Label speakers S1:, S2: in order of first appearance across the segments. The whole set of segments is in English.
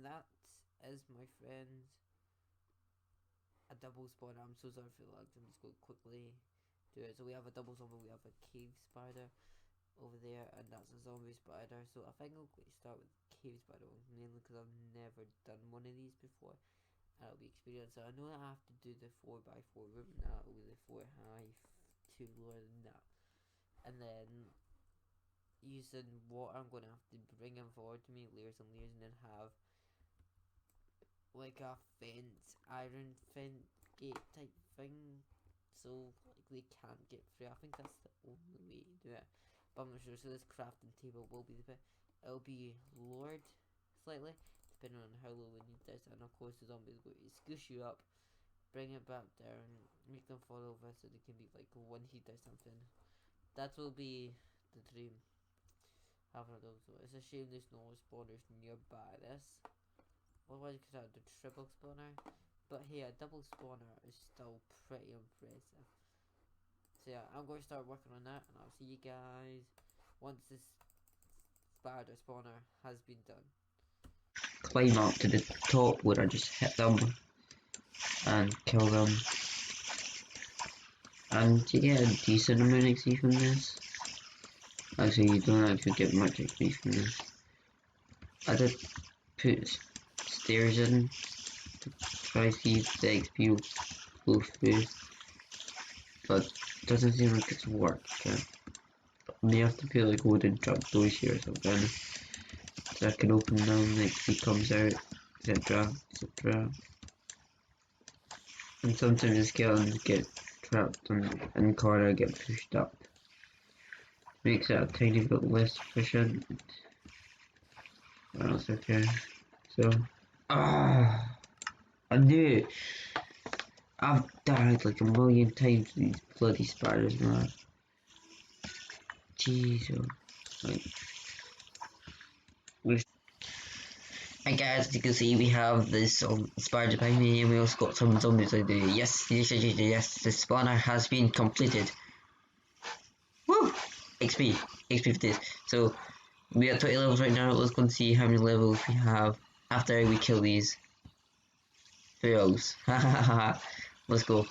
S1: that is, my friends, a double spawner. I'm so sorry for the lag. I'm just going to quickly do it. So we have a double zombie. We have a cave spider over there, and that's a zombie spider. So I think I'll start with cave spider mainly because I've never done one of these before, and it'll be experience. So I know that I have to do the 4x4 room now with the 4 high, 2 lower than that, and then using water, I'm gonna have to bring them forward to me layers and layers, and then have like a fence, iron fence gate type thing, so like they can't get through. I think that's the only way to do it, but I'm not sure. So this crafting table will be the bit. It'll be lowered slightly depending on how low we need this, and of course the zombies will squish you up, bring it back down, make them fall over so they can be like one hit or something. That will be the dream. Having those. It's a shame there's no spawners nearby this. Otherwise, you could have the triple spawner. But hey, a double spawner is still pretty impressive. So yeah, I'm going to start working on that, and I'll see you guys once this spider spawner has been done.
S2: Climb up to the top where I just hit them and kill them. And you get a decent amount of XP from this. Actually, you don't actually get much XP from this. I did put stairs in to try to see if the XP will go through, but it doesn't seem like it's working. May have to put like wooden trapdoors here or something, so I can open them, the XP comes out, etc, etc. And sometimes the skeletons get trapped in the corner and get pushed up. Makes it a tiny bit less efficient. What else okay? So, I knew it. I've died like a million times to these bloody spiders, man. Jeez, like, Hi guys, as you can see we have this spider behind me, and we also got some zombies like the yes, the spawner has been completed. Woo! XP for this. So we are 20 levels right now. Let's go and see how many levels we have after we kill these fails. Let's go.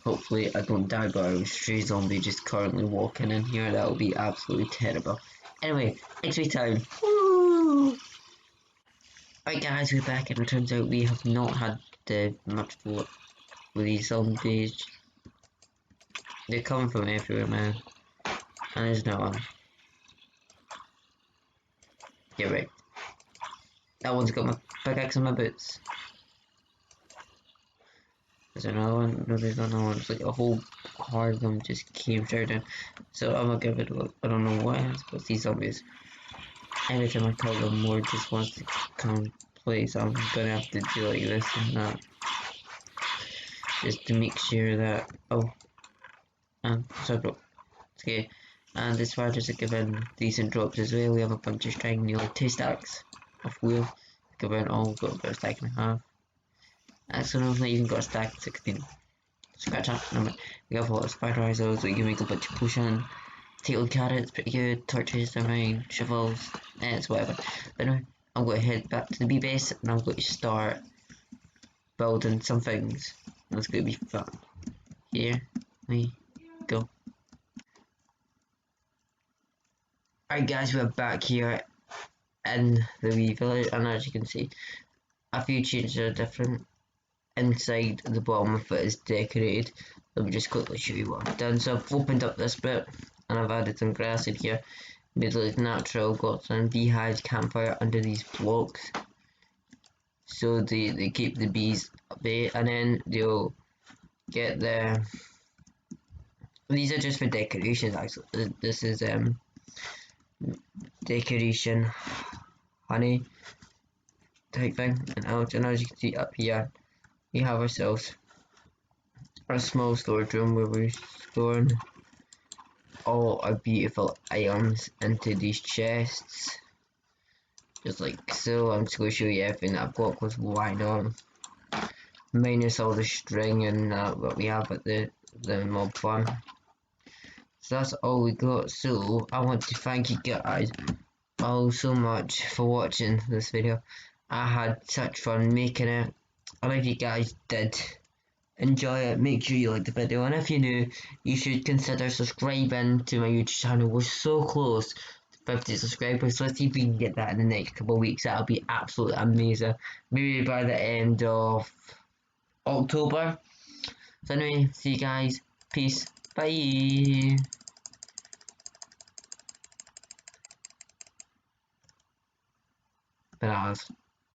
S2: Hopefully I don't die by a stray zombie just currently walking in here. That would be absolutely terrible. Anyway, XP time. Woo! Right guys, we're back, and it turns out we have not had much luck with these zombies. They're coming from everywhere, man. And there's no one. Yeah, right. That one's got my pickaxe and my boots. There's another one. No, there's another one. It's like a whole horde of them just came straight in. So I'm gonna give it a look. I don't know what it is, but these zombies, every time I kill them, more just wants to come play. So I'm gonna have to do like this and that, just to make sure that. Oh, so broke. Okay. And as far as giving decent drops as well, we have a bunch of string, nearly 2 stacks of wool. Given all got about a stack and a half. Actually, no, not even got a stack, 16. Scratch that number. We have a lot of spider eyes, so you can make a bunch of potion. Tail carrots, pretty good. Torches, they're mine. Shovels, it's whatever. But anyway, I'm going to head back to the B base, and I'm going to start building some things. That's going to be fun. Here we go. Alright guys, we're back here in the wee village, and as you can see, a few changes are different. Inside the bottom of it is decorated. Let me just quickly show you what I've done. So I've opened up this bit, and I've added some grass in here, made it look natural, got some beehives, campfire under these blocks, so they keep the bees at bay, and then they'll get their, these are just for decorations actually. This is decoration honey type thing, and as you can see up here we have ourselves a small storage room where we're storing all our beautiful items into these chests, just like so. I'm just going to show you everything that I've got, because why not, minus all the string and what we have at the mob farm. So that's all we got. So I want to thank you guys all so much for watching this video, I had such fun making it, and if you guys did enjoy it, make sure you like the video, and if you're new, you should consider subscribing to my YouTube channel. We're so close to 50 subscribers, so let's see if we can get that in the next couple of weeks. That'll be absolutely amazing. Maybe by the end of October. So anyway, see you guys. Peace. Bye. Bananas.